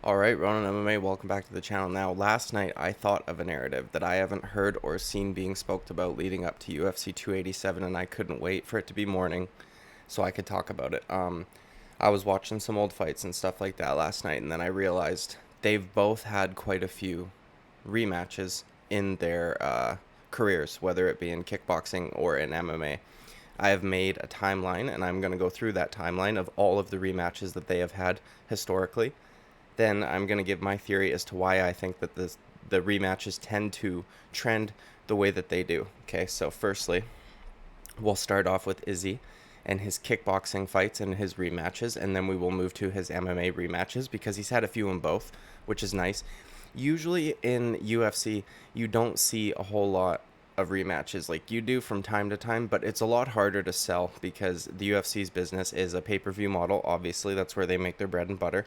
All right, ronin.M.M.EH, welcome back to the channel. Now, last night I thought of a narrative that I haven't heard or seen being spoke about leading up to UFC 287, and I couldn't wait for it to be morning so I could talk about it. I was watching some old fights and stuff like that last night, and then I realized they've both had quite a few rematches in their careers, whether it be in kickboxing or in MMA. I have made a timeline, and I'm going to go through that timeline of all of the rematches that they have had historically. Then I'm going to give my theory as to why I think that the rematches tend to trend the way that they do. Okay, so firstly, we'll start off with Izzy and his kickboxing fights and his rematches, and then we will move to his MMA rematches because he's had a few in both, which is nice. Usually in UFC, you don't see a whole lot of rematches like you do from time to time, but it's a lot harder to sell because the UFC's business is a pay-per-view model. Obviously, that's where they make their bread and butter.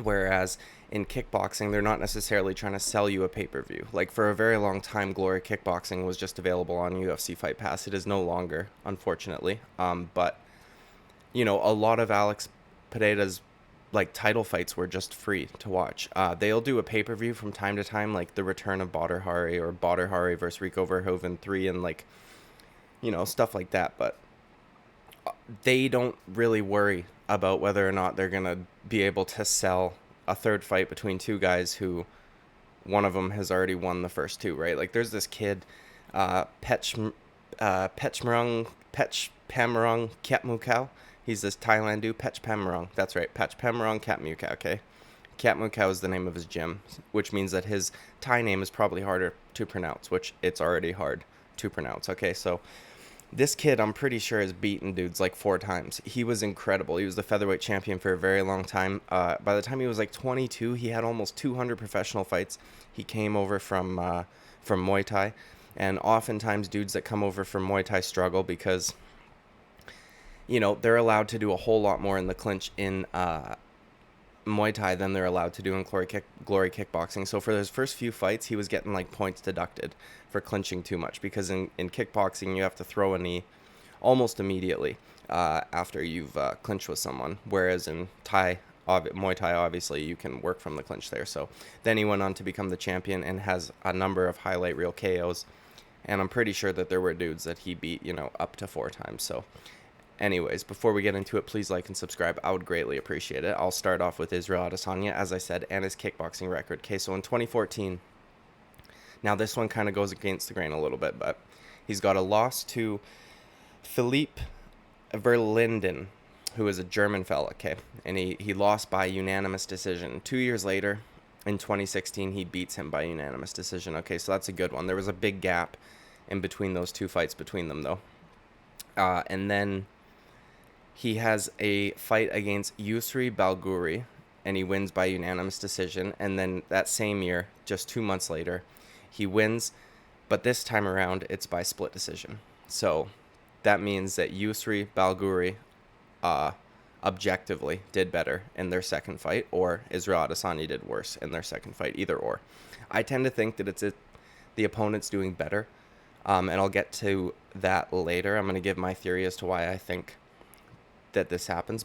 Whereas in kickboxing, they're not necessarily trying to sell you a pay per view. Like for a very long time, Glory Kickboxing was just available on UFC Fight Pass. It is no longer, unfortunately. But a lot of Alex Pereira's like title fights were just free to watch. They'll do a pay per view from time to time, like the return of Badr Hari or Badr Hari versus Rico Verhoeven 3, and like stuff like that. But they don't really worry about whether or not they're going to be able to sell a third fight between two guys who one of them has already won the first two, right? Like there's this kid, Pechpamarong Katmukau. He's this Thailand dude, Pechpamarong. That's right, Pechpamarong Katmukau, okay? Katmukau is the name of his gym, which means that his Thai name is probably harder to pronounce, which it's already hard to pronounce, okay? So this kid, I'm pretty sure, has beaten dudes like 4 times. He was incredible. He was the featherweight champion for a very long time. By the time he was like 22, he had almost 200 professional fights. He came over from Muay Thai, and oftentimes dudes that come over from Muay Thai struggle because they're allowed to do a whole lot more in the clinch in Muay Thai than they're allowed to do in glory kickboxing. So for his first few fights, he was getting like points deducted for clinching too much because in kickboxing you have to throw a knee almost immediately after you've clinched with someone, whereas in Muay Thai, obviously you can work from the clinch there. So then he went on to become the champion and has a number of highlight reel KOs, and I'm pretty sure that there were dudes that he beat up to 4 times. So anyways, before we get into it, please like and subscribe. I would greatly appreciate it. I'll start off with Israel Adesanya, as I said, and his kickboxing record. Okay, so in 2014, now this one kind of goes against the grain a little bit, but he's got a loss to Philippe Verlinden, who is a German fella, okay? And he lost by unanimous decision. 2 years later, in 2016, he beats him by unanimous decision. Okay, so that's a good one. There was a big gap in between those two fights between them, though. And then he has a fight against Yusri Balguri, and he wins by unanimous decision. And then that same year, just 2 months later, he wins, but this time around, it's by split decision. So that means that Yusri Balguri objectively did better in their second fight, or Israel Adesanya did worse in their second fight, either or. I tend to think that it's the opponent's doing better, and I'll get to that later. I'm going to give my theory as to why I think that this happens.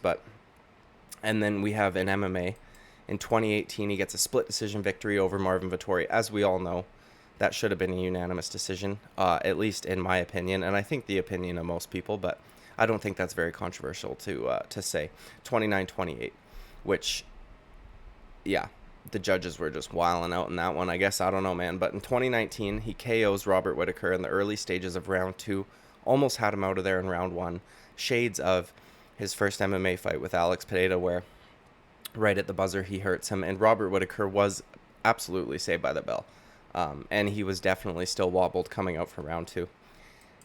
And then we have in MMA in 2018, he gets a split decision victory over Marvin Vettori. As we all know, that should have been a unanimous decision, at least in my opinion, and I think the opinion of most people, but I don't think that's very controversial to say. 29-28, which, yeah, the judges were just wilding out in that one. I guess, I don't know, man. But in 2019, he KOs Robert Whittaker in the early stages of round 2, almost had him out of there in round 1. Shades of his first MMA fight with Alex Pereira, where right at the buzzer he hurts him, and Robert Whittaker was absolutely saved by the bell. And he was definitely still wobbled coming out from round 2.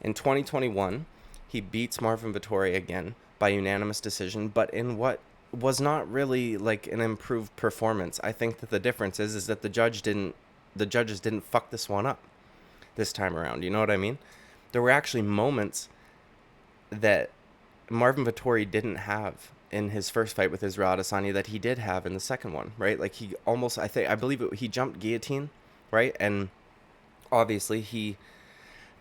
In 2021, he beats Marvin Vettori again by unanimous decision, but in what was not really like an improved performance. I think that the difference is that the judges didn't fuck this one up this time around. You know what I mean? There were actually moments that Marvin Vettori didn't have in his first fight with Israel Adesanya that he did have in the second one, right? Like he almost, he jumped guillotine, right? And obviously he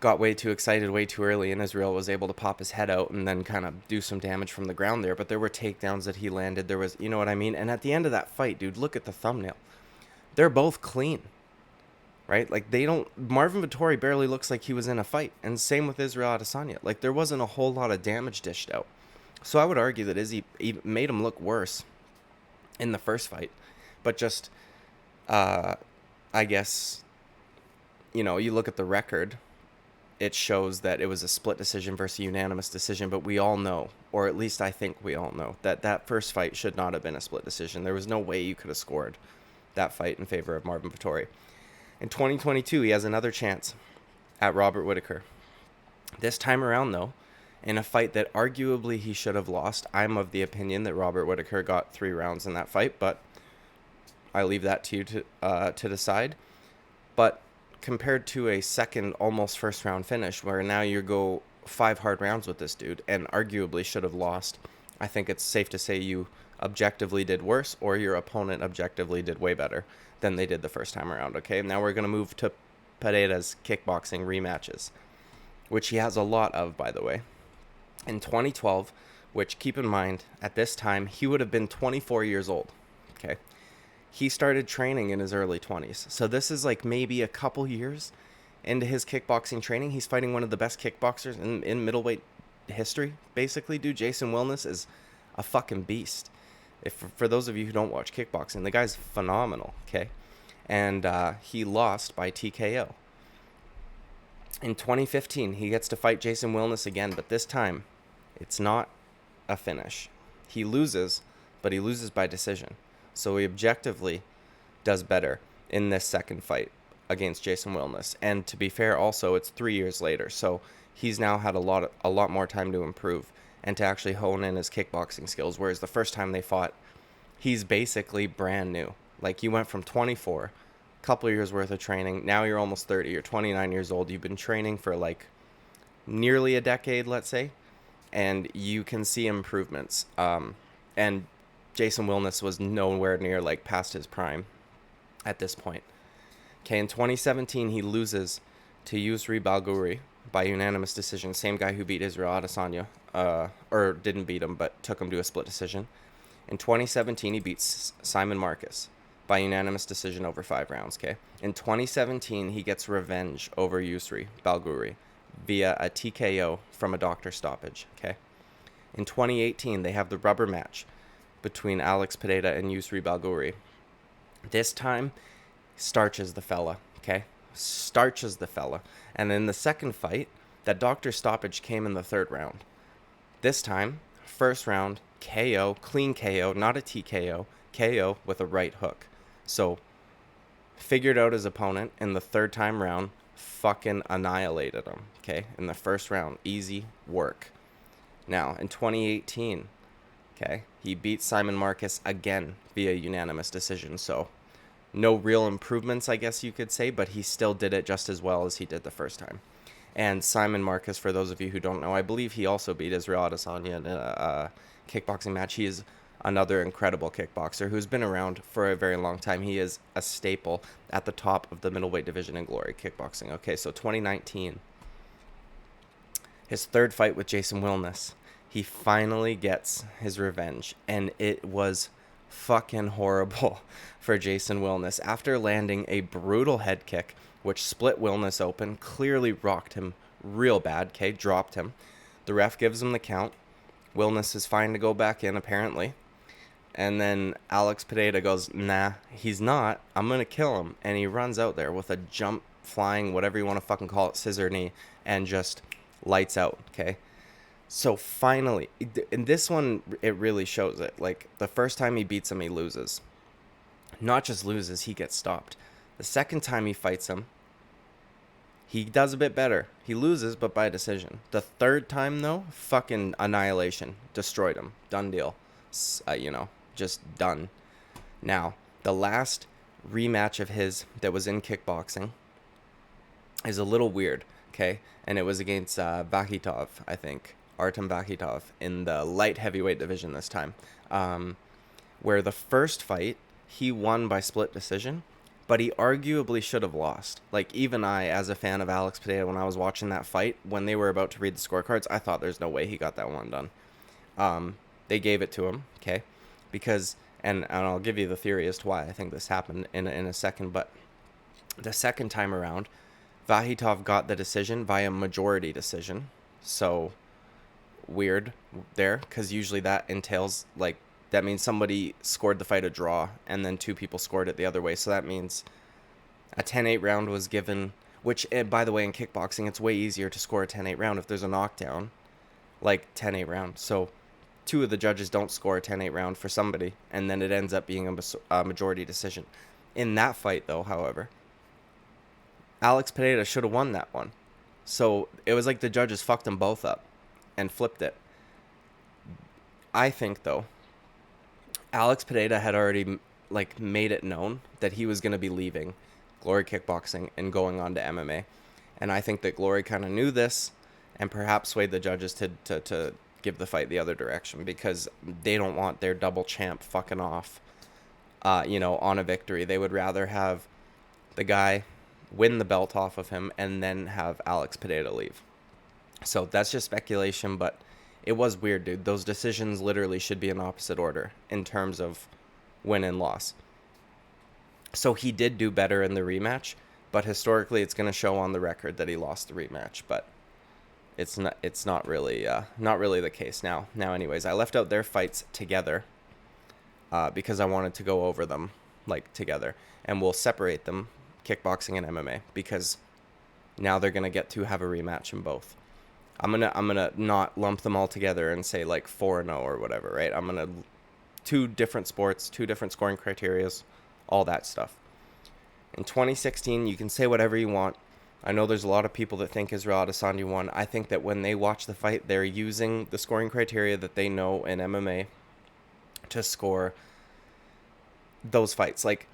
got way too excited way too early, and Israel was able to pop his head out and then kind of do some damage from the ground there. But there were takedowns that he landed. There was, you know what I mean? And at the end of that fight, dude, look at the thumbnail. They're both clean, right? Like, they don't... Marvin Vettori barely looks like he was in a fight. And same with Israel Adesanya. Like, there wasn't a whole lot of damage dished out. So I would argue that Izzy made him look worse in the first fight. But just, I guess, you know, you look at the record, it shows that it was a split decision versus a unanimous decision. But we all know, or at least I think we all know, that that first fight should not have been a split decision. There was no way you could have scored that fight in favor of Marvin Vettori. In 2022, he has another chance at Robert Whittaker. This time around, though, in a fight that arguably he should have lost. I'm of the opinion that Robert Whittaker got 3 rounds in that fight, but I leave that to you to decide. But compared to a second, almost first-round finish, where now you go 5 hard rounds with this dude and arguably should have lost, I think it's safe to say you objectively did worse, or your opponent objectively did way better than they did the first time around, okay? Now we're going to move to Pereira's kickboxing rematches, which he has a lot of, by the way. In 2012, which, keep in mind, at this time, he would have been 24 years old, okay? He started training in his early 20s. So this is like maybe a couple years into his kickboxing training. He's fighting one of the best kickboxers in middleweight history, basically, dude. Jason Wilness is a fucking beast. For those of you who don't watch kickboxing, the guy's phenomenal, okay? And he lost by TKO. In 2015, he gets to fight Jason Wilness again, but this time, it's not a finish. He loses, but he loses by decision. So he objectively does better in this second fight against Jason Wilness. And to be fair, also, it's 3 years later. So he's now had a lot more time to improve and to actually hone in his kickboxing skills. Whereas the first time they fought, he's basically brand new. Like, you went from 24, couple of years worth of training. Now you're almost 30. You're 29 years old. You've been training for like nearly a decade, let's say. And you can see improvements. And Jason Wilness was nowhere near like past his prime at this point. Okay, in 2017, he loses to Yusri Balguri by unanimous decision. Same guy who beat Israel Adesanya, or didn't beat him, but took him to a split decision. In 2017, he beats Simon Marcus by unanimous decision over 5 rounds. Okay. In 2017, he gets revenge over Yusri Balguri via a TKO from a doctor stoppage. Okay. In 2018, they have the rubber match between Alex Pereira and Yusri Balguri. This time, starches the fella, okay? Starches the fella. And in the second fight, that doctor stoppage came in the 3rd round. This time, first round, KO, clean KO, not a TKO, KO with a right hook. So, figured out his opponent in the 3rd time round, fucking annihilated him, okay? In the first round, easy work. Now, in 2018, okay, he beat Simon Marcus again via unanimous decision. So, no real improvements, I guess you could say, but he still did it just as well as he did the first time. And Simon Marcus, for those of you who don't know, I believe he also beat Israel Adesanya in a kickboxing match. He is another incredible kickboxer who's been around for a very long time. He is a staple at the top of the middleweight division in Glory kickboxing. Okay, so 2019, his 3rd fight with Jason Wilness. He finally gets his revenge, and it was fucking horrible for Jason Wilness. After landing a brutal head kick, which split Wilness open, clearly rocked him real bad, okay, dropped him. The ref gives him the count. Wilness is fine to go back in, apparently. And then Alex Pereira goes, nah, he's not. I'm going to kill him. And he runs out there with a jump, flying, whatever you want to fucking call it, scissor knee, and just lights out, okay? So finally, in this one, it really shows it. Like, the first time he beats him, he loses. Not just loses, he gets stopped. The second time he fights him, he does a bit better. He loses, but by decision. The 3rd time, though, fucking annihilation. Destroyed him. Done deal. Just done. Now, the last rematch of his that was in kickboxing is a little weird, okay? And it was against Vakhitov, I think. Artem Vakhitov in the light heavyweight division this time, where the first fight he won by split decision, but he arguably should have lost. Like, even I, as a fan of Alex Pereira, when I was watching that fight, when they were about to read the scorecards, I thought there's no way he got that one done. They gave it to him, okay? Because, and I'll give you the theory as to why I think this happened in a second, but the second time around, Vahitov got the decision via majority decision. So, weird there, because usually that entails, like, that means somebody scored the fight a draw, and then two people scored it the other way. So that means a 10-8 round was given, which, by the way, in kickboxing, it's way easier to score a 10-8 round if there's a knockdown, like 10-8 round. So two of the judges don't score a 10-8 round for somebody, and then it ends up being a majority decision. In that fight, though, however, Alex Pereira should have won that one. So it was like the judges fucked them both up and flipped it. I think, though, Alex Pereira had already like made it known that he was going to be leaving Glory Kickboxing and going on to MMA. And I think that Glory kind of knew this and perhaps swayed the judges to give the fight the other direction, because they don't want their double champ fucking off, on a victory. They would rather have the guy win the belt off of him and then have Alex Pereira leave. So that's just speculation, but it was weird, dude. Those decisions literally should be in opposite order in terms of win and loss. So he did do better in the rematch, but historically it's going to show on the record that he lost the rematch, but it's not really the case now. Now anyways, I left out their fights together because I wanted to go over them like together, and we'll separate them, kickboxing and MMA, because now they're going to get to have a rematch in both. I'm gonna not lump them all together and say like 4-0 or whatever, right? I'm gonna two different sports, two different scoring criterias, all that stuff. In 2016, you can say whatever you want. I know there's a lot of people that think Israel Adesanya won. I think that when they watch the fight, they're using the scoring criteria that they know in MMA to score those fights. Like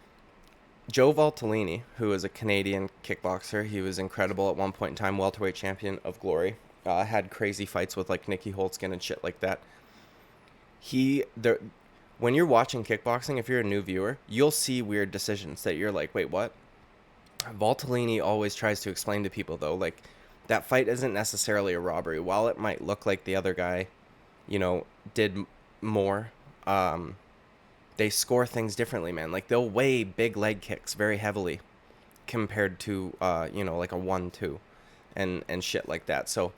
Joe Valtellini, who is a Canadian kickboxer, he was incredible at one point in time, welterweight champion of Glory. Had crazy fights with like Nikki Holtzkin and shit like that. When you're watching kickboxing, if you're a new viewer, you'll see weird decisions that you're like, wait, what? Valtellini always tries to explain to people, though, like, that fight isn't necessarily a robbery. While it might look like the other guy, did more, they score things differently, man. Like, they'll weigh big leg kicks very heavily compared to, like a 1-2 and shit like that. So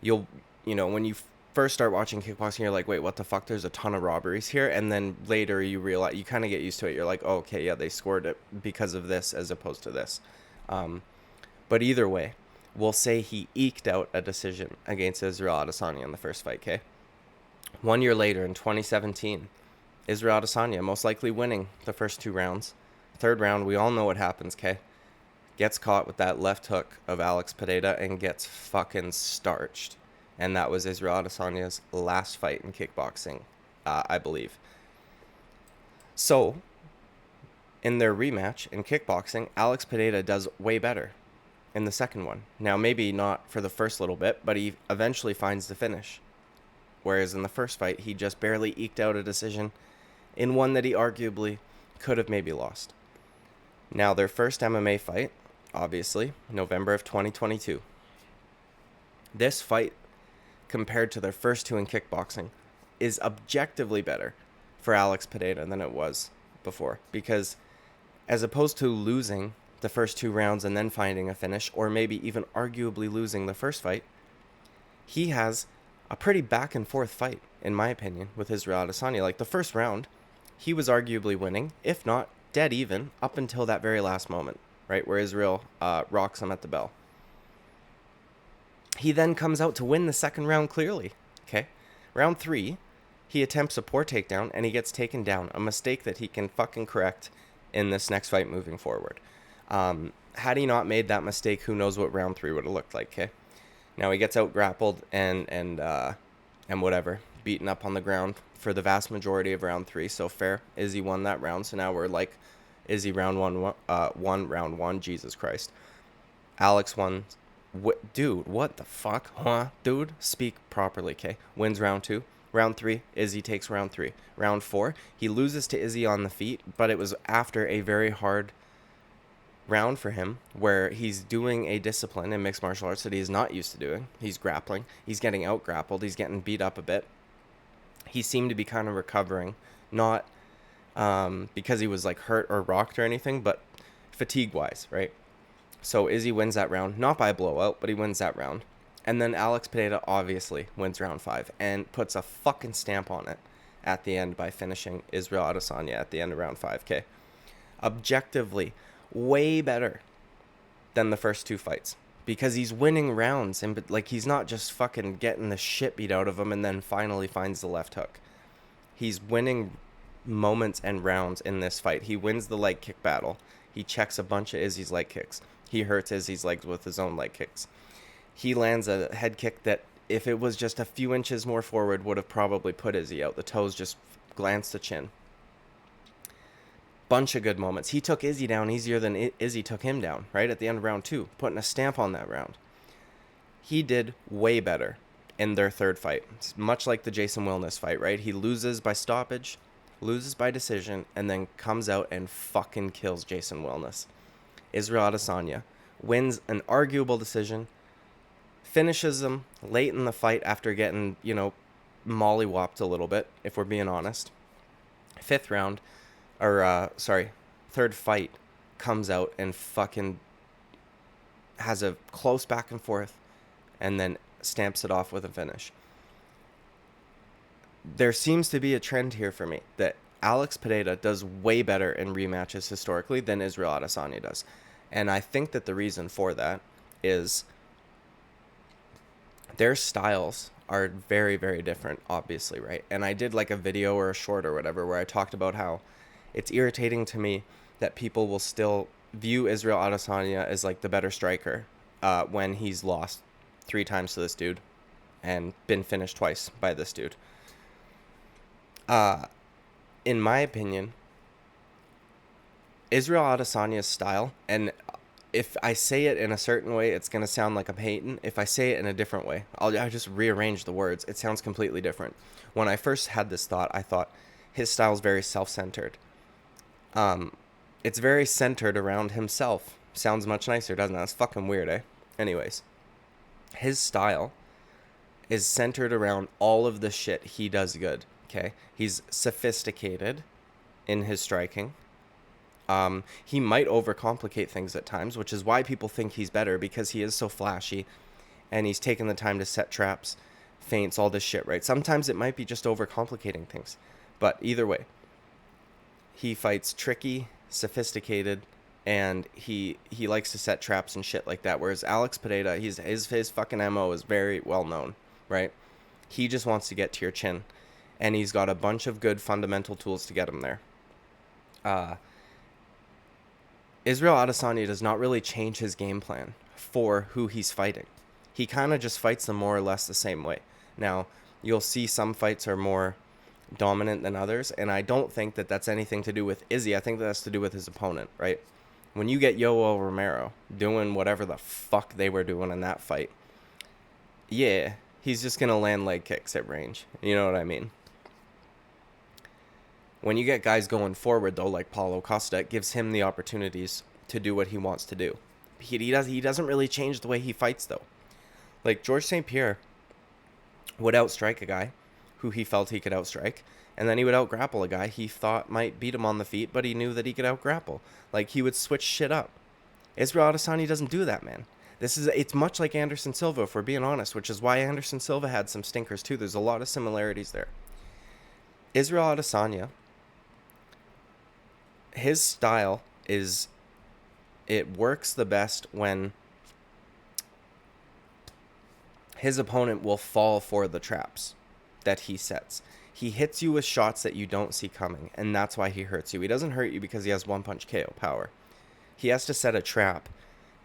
when you first start watching kickboxing, you're like, wait, what the fuck? There's a ton of robberies here. And then later you realize, you kind of get used to it. You're like, oh, okay, yeah, they scored it because of this as opposed to this. But either way, we'll say he eked out a decision against Israel Adesanya in the first fight, okay? 1 year later, in 2017, Israel Adesanya most likely winning the first 2 rounds. Third round, we all know what happens, okay? Gets caught with that left hook of Alex Pereira and gets fucking starched. And that was Israel Adesanya's last fight in kickboxing, I believe. So, in their rematch in kickboxing, Alex Pereira does way better in the second one. Now, maybe not for the first little bit, but he eventually finds the finish. Whereas in the first fight, he just barely eked out a decision in one that he arguably could have maybe lost. Now, their first MMA fight, obviously, November of 2022. This fight, compared to their first 2 in kickboxing, is objectively better for Alex Pereira than it was before. Because as opposed to losing the first 2 rounds and then finding a finish, or maybe even arguably losing the first fight, he has a pretty back and forth fight, in my opinion, with Israel Adesanya. Like the first round, he was arguably winning, if not dead even, up until that very last moment, right, where Israel rocks him at the bell. He then comes out to win the second round clearly, okay? Round 3, he attempts a poor takedown, and he gets taken down, a mistake that he can fucking correct in this next fight moving forward. Had he not made that mistake, who knows what round 3 would have looked like, okay? Now he gets out grappled and whatever, beaten up on the ground for the vast majority of round 3, so fair. Izzy won that round, so now we're like, Izzy round 1, Jesus Christ. Alex won. Dude, what the fuck? Huh? Dude, speak properly, okay? Wins round 2. Round 3, Izzy takes round 3. Round 4, he loses to Izzy on the feet, but it was after a very hard round for him where he's doing a discipline in mixed martial arts that he's not used to doing. He's grappling. He's getting out grappled. He's getting beat up a bit. He seemed to be kind of recovering, not because he was like hurt or rocked or anything, but fatigue wise, right? So Izzy wins that round, not by a blowout, but he wins that round. And then Alex Pereira obviously wins round 5 and puts a fucking stamp on it at the end by finishing Israel Adesanya at the end of round 5. Okay, objectively, way better than the first 2 fights because he's winning rounds and like he's not just fucking getting the shit beat out of him and then finally finds the left hook. He's winning moments and rounds in this fight. He wins the leg kick battle. He checks a bunch of Izzy's leg kicks. He hurts Izzy's legs with his own leg kicks. He lands a head kick that, if it was just a few inches more forward, would have probably put Izzy out. The toes just glanced the chin. Bunch of good moments. He took Izzy down easier than Izzy took him down, right? At the end of round 2, putting a stamp on that round. He did way better in their third fight. It's much like the Jason Wilness fight, right? He loses by stoppage, loses by decision, and then comes out and fucking kills Jason Wilness. Israel Adesanya wins an arguable decision, finishes him late in the fight after getting, mollywopped a little bit, if we're being honest. Third fight, comes out and fucking has a close back and forth and then stamps it off with a finish. There seems to be a trend here for me that Alex Pereira does way better in rematches historically than Israel Adesanya does. And I think that the reason for that is their styles are very, very different, obviously, right? And I did like a video or a short or whatever where I talked about how it's irritating to me that people will still view Israel Adesanya as like the better striker when he's lost 3 times to this dude and been finished twice by this dude. In my opinion, Israel Adesanya's style, and if I say it in a certain way, it's going to sound like I'm hating. If I say it in a different way, I'll just rearrange the words. It sounds completely different. When I first had this thought, I thought his style is very self-centered. It's very centered around himself. Sounds much nicer, doesn't it? That's fucking weird, eh? Anyways, his style is centered around all of the shit he does good, okay? He's sophisticated in his striking. He might overcomplicate things at times, which is why people think he's better, because he is so flashy and he's taken the time to set traps, feints, all this shit, right? Sometimes it might be just overcomplicating things, but either way, he fights tricky, sophisticated, and he likes to set traps and shit like that. Whereas Alex Pereira, his fucking MO is very well known, right? He just wants to get to your chin, and he's got a bunch of good fundamental tools to get him there. Israel Adesanya does not really change his game plan for who he's fighting. He kind of just fights them more or less the same way. Now, you'll see some fights are more dominant than others, and I don't think that that's anything to do with Izzy. I think that has to do with his opponent, right? When you get Yoel Romero doing whatever the fuck they were doing in that fight, yeah, he's just going to land leg kicks at range. You know what I mean? When you get guys going forward, though, like Paulo Costa, it gives him the opportunities to do what he wants to do. He doesn't really change the way he fights, though. Like, George St. Pierre would outstrike a guy who he felt he could outstrike, and then he would outgrapple a guy he thought might beat him on the feet, but he knew that he could outgrapple. Like, he would switch shit up. Israel Adesanya doesn't do that, man. It's much like Anderson Silva, if we're being honest, which is why Anderson Silva had some stinkers, too. There's a lot of similarities there. Israel Adesanya, his style it works the best when his opponent will fall for the traps that he sets. He hits you with shots that you don't see coming, and that's why he hurts you. He doesn't hurt you because he has one-punch KO power. He has to set a trap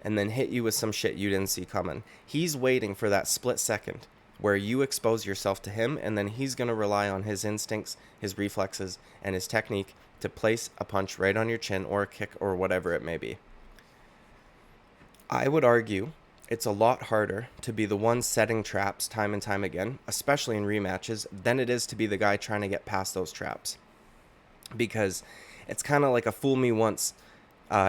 and then hit you with some shit you didn't see coming. He's waiting for that split second where you expose yourself to him, and then he's going to rely on his instincts, his reflexes, and his technique to place a punch right on your chin or a kick or whatever it may be. I would argue it's a lot harder to be the one setting traps time and time again, especially in rematches, than it is to be the guy trying to get past those traps. Because it's kind of like a fool me once,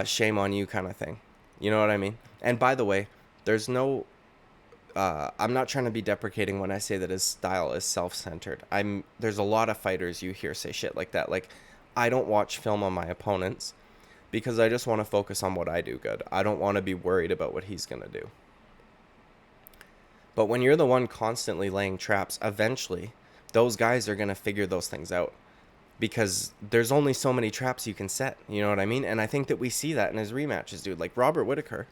shame on you kind of thing. You know what I mean? And by the way, there's no I'm not trying to be deprecating when I say that his style is self-centered. There's a lot of fighters you hear say shit like that. Like, I don't watch film on my opponents because I just want to focus on what I do good. I don't want to be worried about what he's going to do. But when you're the one constantly laying traps, eventually those guys are going to figure those things out because there's only so many traps you can set. You know what I mean? And I think that we see that in his rematches, dude. Like, Robert Whittaker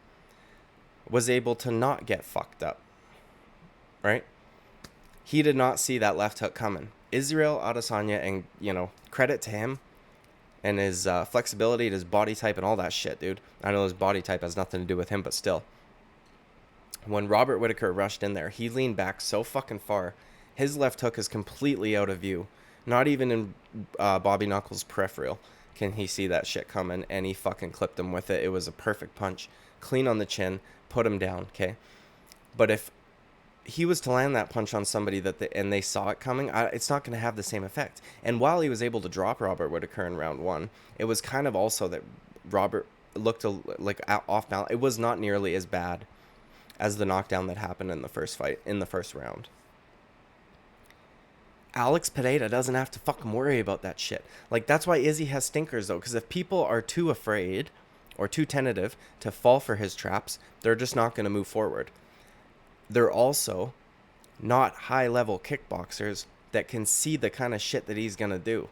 was able to not get fucked up, right? He did not see that left hook coming. Israel Adesanya, and, you know, credit to him and his flexibility and his body type and all that shit, dude. I know his body type has nothing to do with him, but still. When Robert Whittaker rushed in there, he leaned back so fucking far. His left hook is completely out of view. Not even in Bobby Knuckles' peripheral can he see that shit coming, and he fucking clipped him with it. It was a perfect punch. Clean on the chin, put him down, okay? But if he was to land that punch on somebody and they saw it coming, it's not going to have the same effect. And while he was able to drop Robert Whittaker in round one, it was kind of also that Robert looked like off balance. It was not nearly as bad as the knockdown that happened in the first fight, in the first round. Alex Pereira doesn't have to fucking worry about that shit. Like, that's why Izzy has stinkers, though, because if people are too afraid or too tentative to fall for his traps, they're just not going to move forward. They're also not high-level kickboxers that can see the kind of shit that he's going to do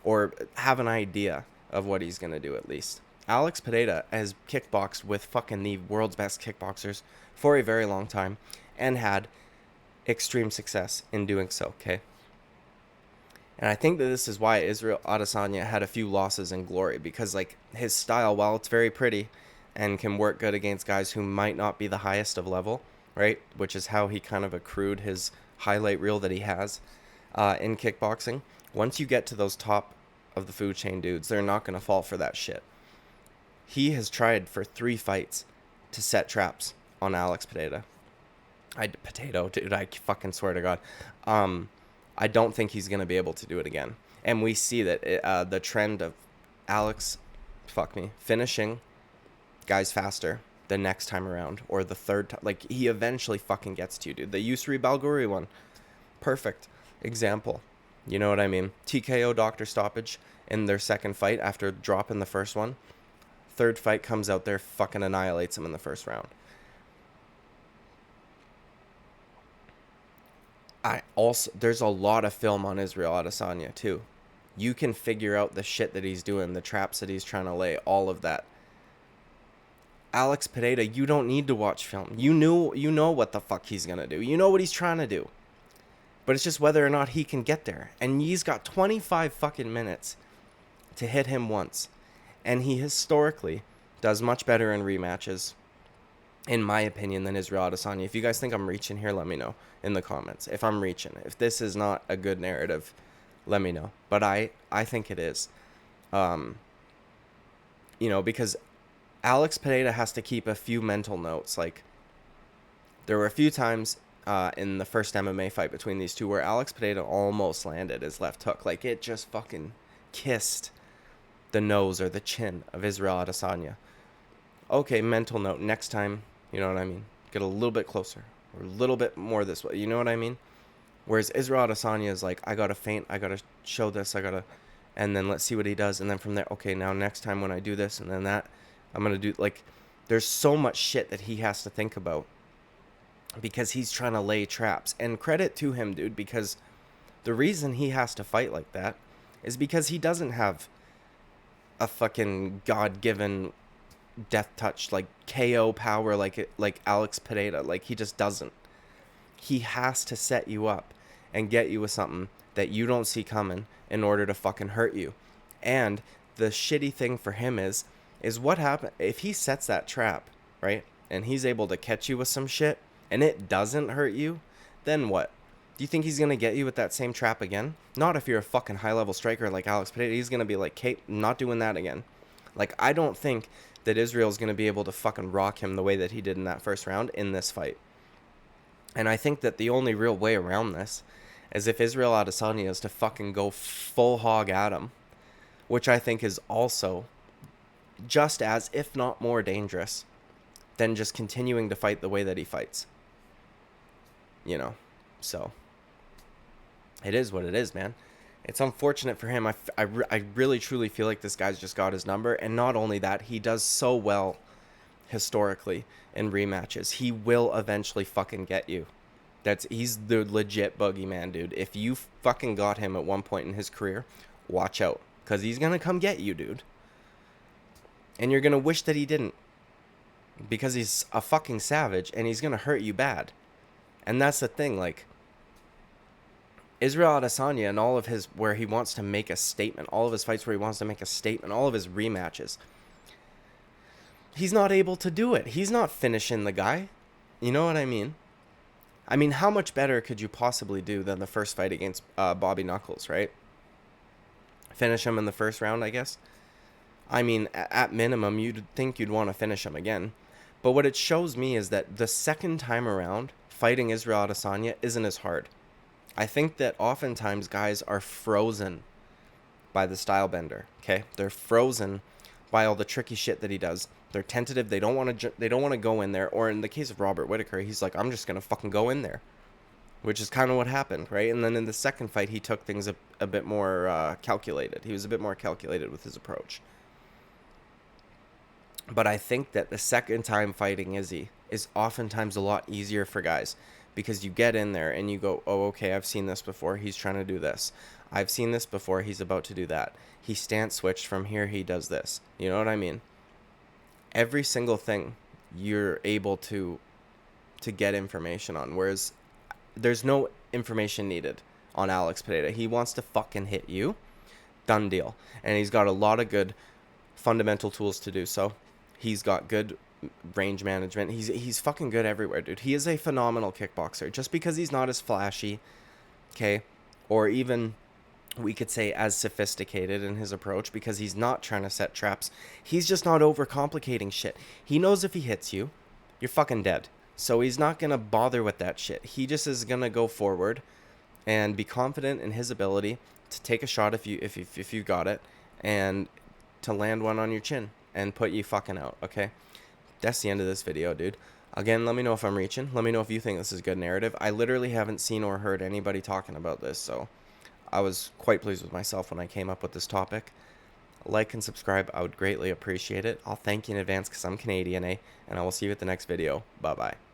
or have an idea of what he's going to do, at least. Alex Pereira has kickboxed with fucking the world's best kickboxers for a very long time and had extreme success in doing so, okay? And I think that this is why Israel Adesanya had a few losses in glory, because, like, his style, while it's very pretty and can work good against guys who might not be the highest of level, right, which is how he kind of accrued his highlight reel that he has in kickboxing, once you get to those top of the food chain dudes, they're not going to fall for that shit. He has tried for 3 fights to set traps on Alex Pereira. Dude, I fucking swear to God. I don't think he's going to be able to do it again. And we see that the trend of Alex, finishing guys faster the next time around, or the third time. Like, he eventually fucking gets to you, dude. The Yusri Balguri one. Perfect example. You know what I mean? TKO doctor stoppage in their second fight after dropping the first one. Third fight comes out there, fucking annihilates him in the first round. There's a lot of film on Israel Adesanya too. You can figure out the shit that he's doing, the traps that he's trying to lay, all of that. Alex Pereira, you don't need to watch film. You know what the fuck he's gonna do. You know what he's trying to do. But it's just whether or not he can get there. And he's got 25 fucking minutes to hit him once. And he historically does much better in rematches, in my opinion, than Israel Adesanya. If you guys think I'm reaching here, let me know in the comments. If I'm reaching. If this is not a good narrative, let me know. But I think it is. Because Alex Pereira has to keep a few mental notes. Like, there were a few times in the first MMA fight between these two where Alex Pereira almost landed his left hook. Like, it just fucking kissed the nose or the chin of Israel Adesanya. Okay, mental note. Next time, you know what I mean? Get a little bit closer. Or a little bit more this way. You know what I mean? Whereas Israel Adesanya is like, I gotta feint. I gotta show this. And then let's see what he does. And then from there, okay, now next time when I do this and then that, I'm going to do, like, there's so much shit that he has to think about because he's trying to lay traps. And credit to him, dude, because the reason he has to fight like that is because he doesn't have a fucking God-given death touch, like KO power like Alex Pereira. Like, he just doesn't. He has to set you up and get you with something that you don't see coming in order to fucking hurt you. And the shitty thing for him is what happens if he sets that trap, right? And he's able to catch you with some shit and it doesn't hurt you, then what? Do you think he's going to get you with that same trap again? Not if you're a fucking high-level striker like Alex Pereira. He's going to be like, Kate, not doing that again. Like, I don't think that Israel's going to be able to fucking rock him the way that he did in that first round in this fight. And I think that the only real way around this is if Israel Adesanya is to fucking go full hog at him, which I think is also just as, if not more dangerous than just continuing to fight the way that he fights. You know, so it is what it is, man. It's unfortunate for him. I really truly feel like this guy's just got his number. And not only that, he does so well historically in rematches. He will eventually fucking get you. He's the legit boogeyman, dude. If you fucking got him at one point in his career, watch out. Because he's going to come get you, dude. And you're going to wish that he didn't. Because he's a fucking savage and he's going to hurt you bad. And that's the thing, like, Israel Adesanya and all of his, where he wants to make a statement, all of his fights where he wants to make a statement, all of his rematches, he's not able to do it. He's not finishing the guy. You know what I mean? I mean, how much better could you possibly do than the first fight against Bobby Knuckles, right? Finish him in the first round, I guess. I mean, at minimum, you'd think you'd want to finish him again. But what it shows me is that the second time around, fighting Israel Adesanya isn't as hard. I think that oftentimes guys are frozen by the style bender, okay? They're frozen by all the tricky shit that he does. They're tentative. They don't want to go in there. Or in the case of Robert Whittaker, he's like, I'm just going to fucking go in there. Which is kind of what happened, right? And then in the second fight, he took things a bit more calculated. He was a bit more calculated with his approach. But I think that the second time fighting Izzy is oftentimes a lot easier for guys. Because you get in there and you go, oh, okay, I've seen this before. He's trying to do this. I've seen this before. He's about to do that. He stance switched from here. He does this. You know what I mean? Every single thing you're able to get information on. Whereas there's no information needed on Alex Pereira. He wants to fucking hit you. Done deal. And he's got a lot of good fundamental tools to do so. He's got good range management. He's fucking good everywhere, dude. He is a phenomenal kickboxer. Just because he's not as flashy, okay, or even we could say as sophisticated in his approach, because he's not trying to set traps. He's just not overcomplicating shit. He knows if he hits you, you're fucking dead. So he's not gonna bother with that shit. He just is gonna go forward and be confident in his ability to take a shot if you got it, and to land one on your chin and put you fucking out, okay? That's the end of this video, dude. Again, let me know if I'm reaching. Let me know if you think this is a good narrative. I literally haven't seen or heard anybody talking about this, so I was quite pleased with myself when I came up with this topic. Like and subscribe. I would greatly appreciate it. I'll thank you in advance because I'm Canadian, eh? And I will see you at the next video. Bye-bye.